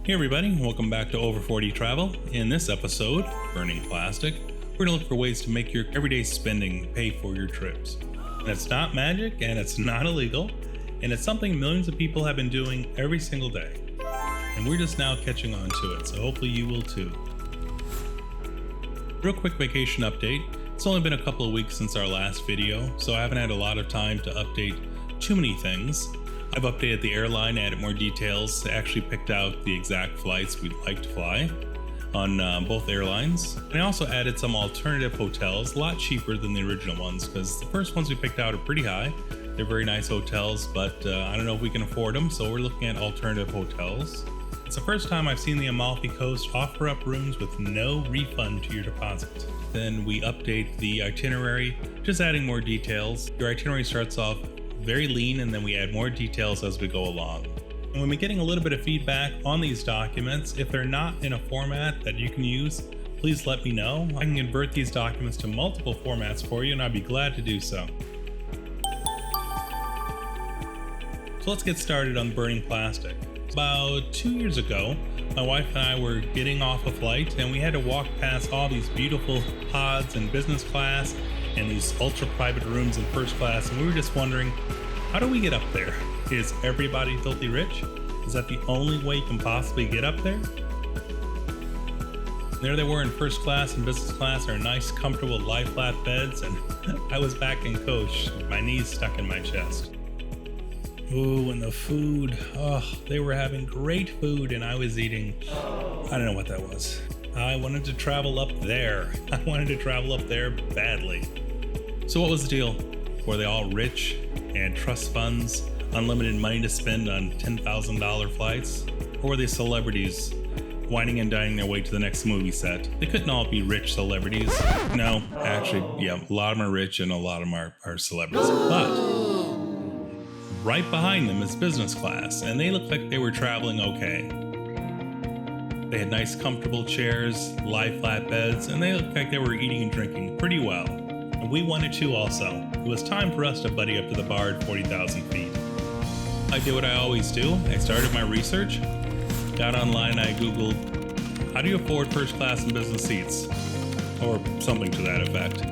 Hey everybody, welcome back to Over 40 Travel. In this episode, Burning Plastic, we're going to look for ways to make your everyday spending pay for your trips. And it's not magic, and it's not illegal, and it's something millions of people have been doing every single day. And we're just now catching on to it, so hopefully you will too. Real quick vacation update. It's only been a couple of weeks since our last video, so I haven't had a lot of time to update too many things. I've updated the airline, added more details, actually picked out the exact flights we'd like to fly on both airlines. And I also added some alternative hotels, a lot cheaper than the original ones because the first ones we picked out are pretty high. They're very nice hotels, but I don't know if we can afford them, so we're looking at alternative hotels. It's the first time I've seen the Amalfi Coast offer up rooms with no refund to your deposit. Then we update the itinerary, just adding more details. Your itinerary starts off very lean, and then we add more details as we go along. And when we're getting a little bit of feedback on these documents, if they're not in a format that you can use, please let me know. I can convert these documents to multiple formats for you, and I'd be glad to do so. So let's get started on burning plastic. About 2 years ago, my wife and I were getting off a flight, and we had to walk past all these beautiful pods in business class and these ultra private rooms in first class, and we were just wondering, how do we get up there? Is everybody filthy rich? Is that the only way you can possibly get up there? There they were in first class and business class, our nice comfortable lie flat beds, and I was back in coach, my knees stuck in my chest. Ooh, and the food, they were having great food, and I was eating, I don't know what that was. I wanted to travel up there. I wanted to travel up there badly. So what was the deal? Were they all rich and trust funds, unlimited money to spend on $10,000 flights? Or were they celebrities whining and dining their way to the next movie set? They couldn't all be rich celebrities. No, actually, yeah, a lot of them are rich and a lot of them are celebrities. But right behind them is business class, and they looked like they were traveling okay. They had nice comfortable chairs, lie flat beds, and they looked like they were eating and drinking pretty well. And we wanted to also. It was time for us to buddy up to the bar at 40,000 feet. I did what I always do. I started my research, got online, I Googled, how do you afford first class and business seats? Or something to that effect.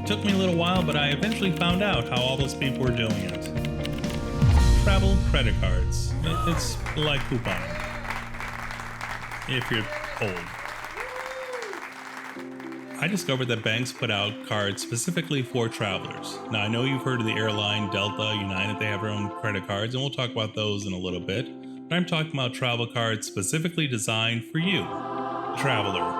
It took me a little while, but I eventually found out how all those people were doing it. Travel credit cards. It's like couponing, if you're old. I discovered that banks put out cards specifically for travelers. Now, I know you've heard of the airline, Delta, United, they have their own credit cards, and we'll talk about those in a little bit. But I'm talking about travel cards specifically designed for you, traveler,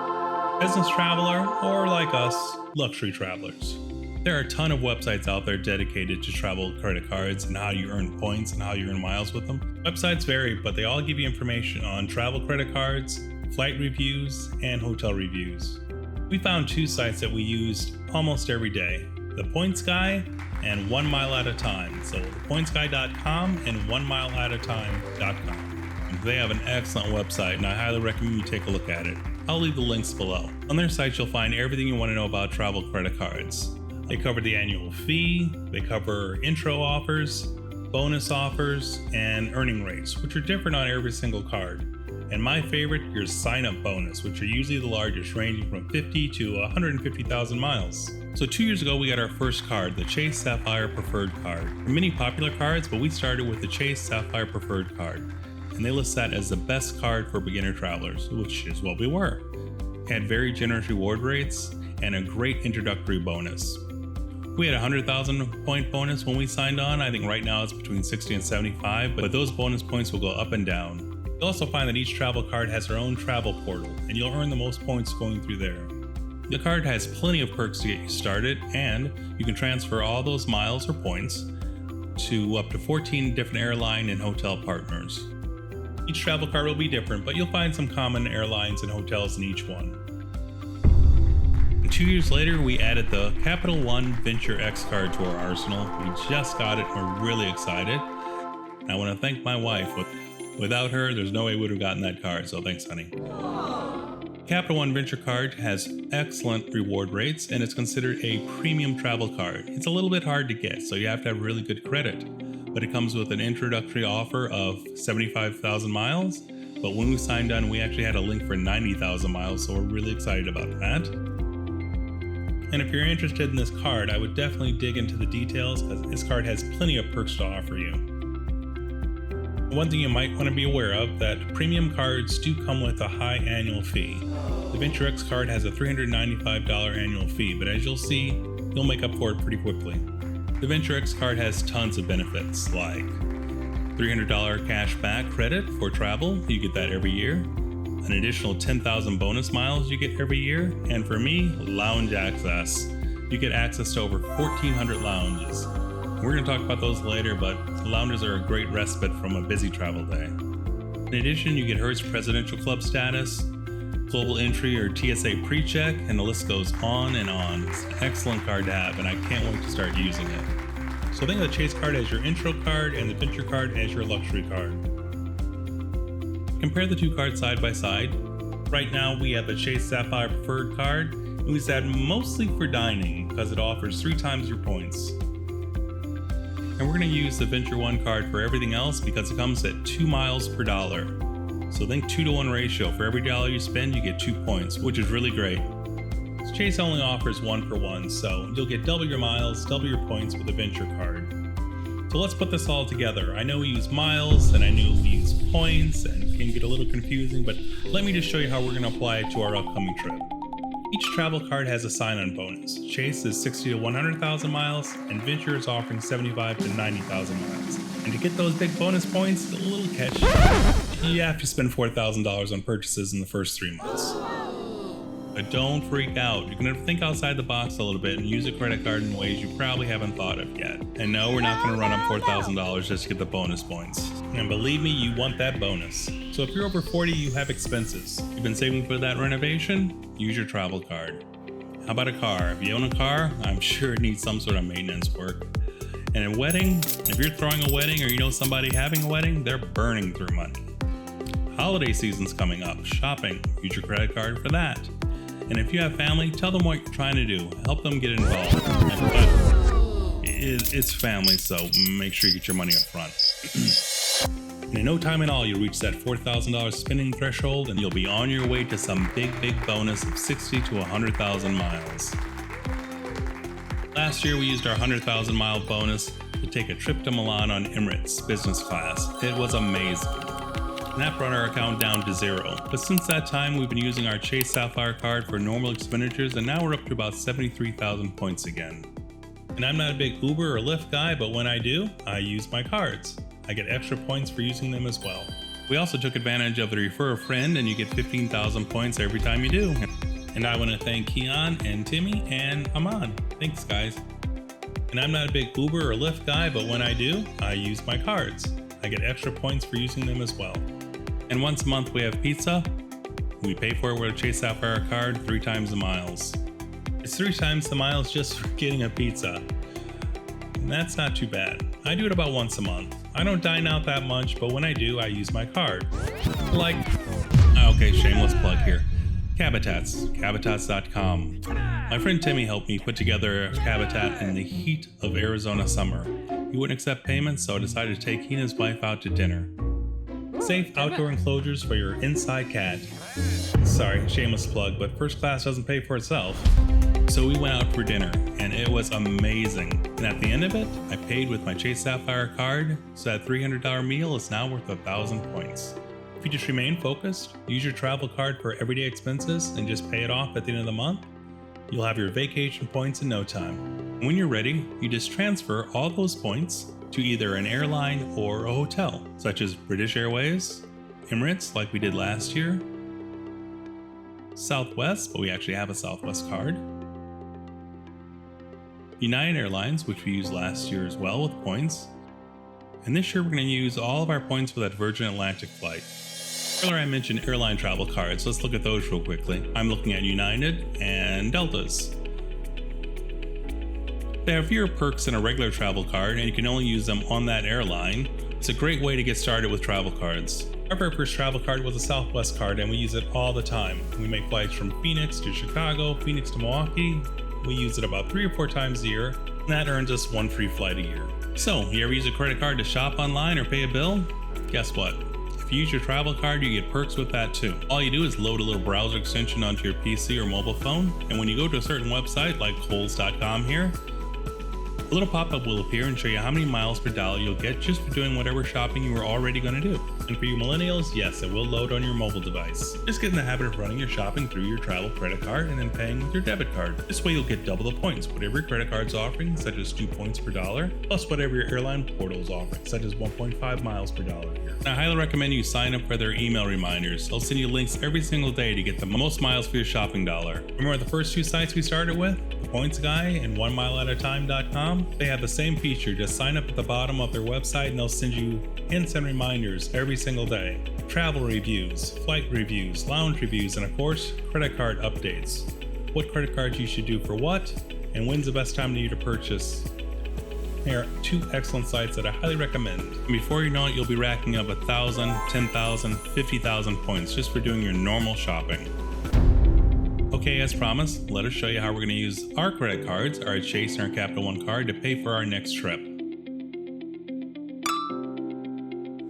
business traveler, or like us, luxury travelers. There are a ton of websites out there dedicated to travel credit cards and how you earn points and how you earn miles with them. Websites vary, but they all give you information on travel credit cards, flight reviews, and hotel reviews. We found two sites that we used almost every day, the Points Guy and 1 Mile at a Time. So pointsguy.com and 1mileatatime.com. They have an excellent website, and I highly recommend you take a look at it. I'll leave the links below. On their site, you'll find everything you want to know about travel credit cards. They cover the annual fee, they cover intro offers, bonus offers, and earning rates, which are different on every single card. And my favorite, your sign-up bonus, which are usually the largest, ranging from 50 to 150,000 miles. So 2 years ago, we got our first card, the Chase Sapphire Preferred Card. There are many popular cards, but we started with the Chase Sapphire Preferred Card. And they list that as the best card for beginner travelers, which is what we were. It had very generous reward rates and a great introductory bonus. We had a 100,000 point bonus when we signed on. I think right now it's between 60 and 75, but those bonus points will go up and down. You'll also find that each travel card has their own travel portal, and you'll earn the most points going through there. The card has plenty of perks to get you started, and you can transfer all those miles or points to up to 14 different airline and hotel partners. Each travel card will be different, but you'll find some common airlines and hotels in each one. 2 years later, we added the CapitolOne Venture X card to our arsenal. We just got it and we're really excited. And I want to thank my wife. Without her, there's no way we would have gotten that card, so thanks, honey. CapitolOne Venture card has excellent reward rates, and it's considered a premium travel card. It's a little bit hard to get, so you have to have really good credit. But it comes with an introductory offer of 75,000 miles, but when we signed on, we actually had a link for 90,000 miles, so we're really excited about that. And if you're interested in this card, I would definitely dig into the details because this card has plenty of perks to offer you. One thing you might want to be aware of, that premium cards do come with a high annual fee. The Venture X card has a $395 annual fee, but as you'll see, you'll make up for it pretty quickly. The Venture X card has tons of benefits, like $300 cash back credit for travel, you get that every year. An additional 10,000 bonus miles you get every year. And for me, lounge access. You get access to over 1,400 lounges. We're going to talk about those later, but lounges are a great respite from a busy travel day. In addition, you get Hertz Presidential Club status, global entry or TSA pre-check, and the list goes on and on. It's an excellent card to have, and I can't wait to start using it. So think of the Chase card as your intro card and the Venture card as your luxury card. Compare the two cards side by side. Right now we have the Chase Sapphire Preferred card, and we use that mostly for dining because it offers 3 times your points. And we're going to use the Venture 1 card for everything else because it comes at 2 miles per dollar. So think 2-to-1 ratio. For every dollar you spend, you get 2 points, which is really great. Chase only offers 1 for 1, so you'll get double your miles, double your points with a Venture card. So let's put this all together. I know we use miles, and I know we use points, and it can get a little confusing, but let me just show you how we're going to apply it to our upcoming trip. Each travel card has a sign-on bonus. Chase is 60 to 100,000 miles, and Venture is offering 75 to 90,000 miles. And to get those big bonus points, a little catch, you have to spend $4,000 on purchases in the first 3 months. But don't freak out. You're going to think outside the box a little bit and use a credit card in ways you probably haven't thought of yet. And no, we're not going to run up $4,000 just to get the bonus points. And believe me, you want that bonus. So if you're over 40, you have expenses. You've been saving for that renovation? Use your travel card. How about a car? If you own a car, I'm sure it needs some sort of maintenance work. And a wedding, if you're throwing a wedding or you know somebody having a wedding, they're burning through money. Holiday season's coming up. Shopping. Use your credit card for that. And if you have family, tell them what you're trying to do. Help them get involved. But it's family, so make sure you get your money up front. And in no time at all, you'll reach that $4,000 spending threshold, and you'll be on your way to some big bonus of 60 to 100,000 miles. Last year, we used our 100,000 mile bonus to take a trip to Milan on Emirates business class. It was amazing. And that brought our account down to 0. But since that time, we've been using our Chase Sapphire card for normal expenditures, and now we're up to about 73,000 points again. And I'm not a big Uber or Lyft guy, but when I do, I use my cards. I get extra points for using them as well. We also took advantage of the refer a friend, and you get 15,000 points every time you do. And I want to thank Keon and Timmy and Ahmad. Thanks, guys. And I'm not a big Uber or Lyft guy, but when I do, I use my cards. I get extra points for using them as well. And once a month we have pizza. We pay for it with a Chase Sapphire card 3 times the miles. It's 3 times the miles just for getting a pizza. And that's not too bad. I do it about once a month. I don't dine out that much, but when I do, I use my card. Like, okay, shameless plug here. Cabitats.com. My friend Timmy helped me put together a Cabitat in the heat of Arizona summer. He wouldn't accept payments, so I decided to take he and his wife out to dinner. Safe outdoor enclosures for your inside cat. Sorry, shameless plug, but first class doesn't pay for itself. So we went out for dinner, and it was amazing. And at the end of it, I paid with my Chase Sapphire card, so that $300 meal is now worth 1,000 points. If you just remain focused, use your travel card for everyday expenses, and just pay it off at the end of the month, you'll have your vacation points in no time. When you're ready, you just transfer all those points to either an airline or a hotel, such as British Airways, Emirates, like we did last year, Southwest, but we actually have a Southwest card, United Airlines, which we used last year as well with points, and this year we're going to use all of our points for that Virgin Atlantic flight. Earlier I mentioned airline travel cards. Let's look at those real quickly. I'm looking at United and Delta's. They have fewer perks than a regular travel card, and you can only use them on that airline. It's a great way to get started with travel cards. Our very first travel card was a Southwest card, and we use it all the time. We make flights from Phoenix to Chicago, Phoenix to Milwaukee. We use it about 3 or 4 times a year, and that earns us 1 free flight a year. So, you ever use a credit card to shop online or pay a bill? Guess what? If you use your travel card, you get perks with that too. All you do is load a little browser extension onto your PC or mobile phone, and when you go to a certain website like Kohl's.com here, a little pop-up will appear and show you how many miles per dollar you'll get just for doing whatever shopping you were already going to do. And for you millennials, yes, it will load on your mobile device. Just get in the habit of running your shopping through your travel credit card and then paying with your debit card. This way you'll get double the points, whatever your credit card's offering, such as 2 points per dollar, plus whatever your airline portal is offering, such as 1.5 miles per dollar here. And I highly recommend you sign up for their email reminders. They'll send you links every single day to get the most miles for your shopping dollar. Remember the first two sites we started with? The Points Guy and 1mileatatime.com? They have the same feature. Just sign up at the bottom of their website and they'll send you hints and reminders every single day. Travel reviews, flight reviews, lounge reviews, and of course, credit card updates. What credit cards you should do for what, and when's the best time to you to purchase. They are two excellent sites that I highly recommend. And before you know it, you'll be racking up 1,000, 10,000, 50,000 points just for doing your normal shopping. Okay, as promised, let us show you how we're going to use our credit cards, our Chase and our CapitolOne card, to pay for our next trip.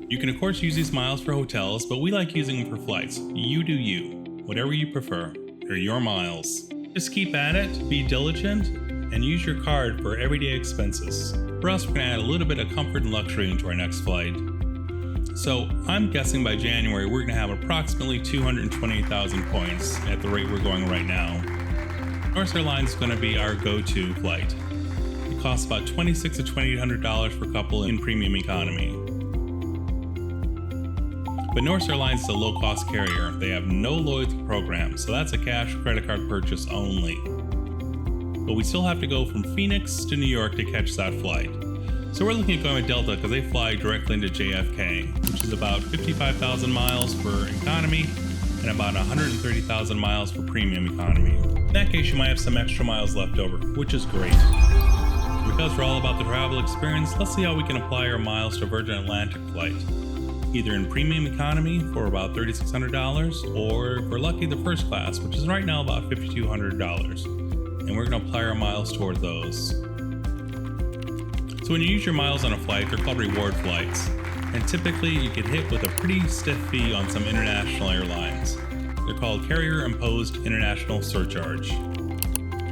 You can of course use these miles for hotels, but we like using them for flights. You do you. Whatever you prefer. They're your miles. Just keep at it, be diligent, and use your card for everyday expenses. For us, we're going to add a little bit of comfort and luxury into our next flight. So I'm guessing by January we're going to have approximately 228,000 points at the rate we're going right now. North Airlines is going to be our go-to flight. It costs about $2,600 to $2,800 per couple in premium economy. But North Airlines is a low-cost carrier. They have no loyalty program, so that's a cash credit card purchase only. But we still have to go from Phoenix to New York to catch that flight. So we're looking at going with Delta because they fly directly into JFK, which is about 55,000 miles for economy and about 130,000 miles for premium economy. In that case, you might have some extra miles left over, which is great. Because we're all about the travel experience, let's see how we can apply our miles to a Virgin Atlantic flight. Either in premium economy for about $3,600, or if we're lucky, the first class, which is right now about $5,200. And we're going to apply our miles toward those. So when you use your miles on a flight, they're called reward flights. And typically you get hit with a pretty stiff fee on some international airlines. They're called carrier-imposed international surcharge.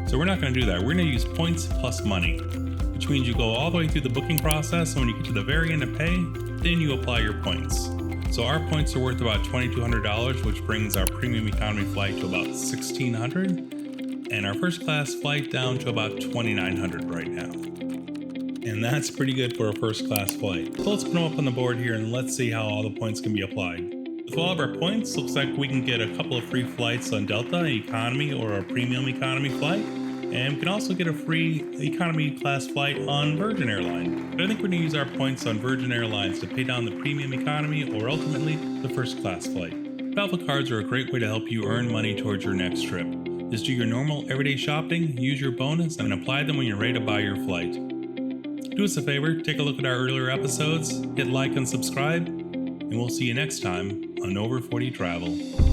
So we're not going to do that. We're going to use points plus money, which means you go all the way through the booking process, and when you get to the very end of pay, then you apply your points. So our points are worth about $2,200, which brings our premium economy flight to about $1,600, and our first class flight down to about $2,900 right now. And that's pretty good for a first class flight. So let's put them up on the board here and let's see how all the points can be applied. With all of our points, looks like we can get a couple of free flights on Delta, economy, or a premium economy flight. And we can also get a free economy class flight on Virgin Airlines. But I think we're going to use our points on Virgin Airlines to pay down the premium economy or ultimately the first class flight. Travel cards are a great way to help you earn money towards your next trip. Just do your normal everyday shopping, use your bonus, and apply them when you're ready to buy your flight. Do us a favor, take a look at our earlier episodes, hit like and subscribe, and we'll see you next time on Over 40 Travel.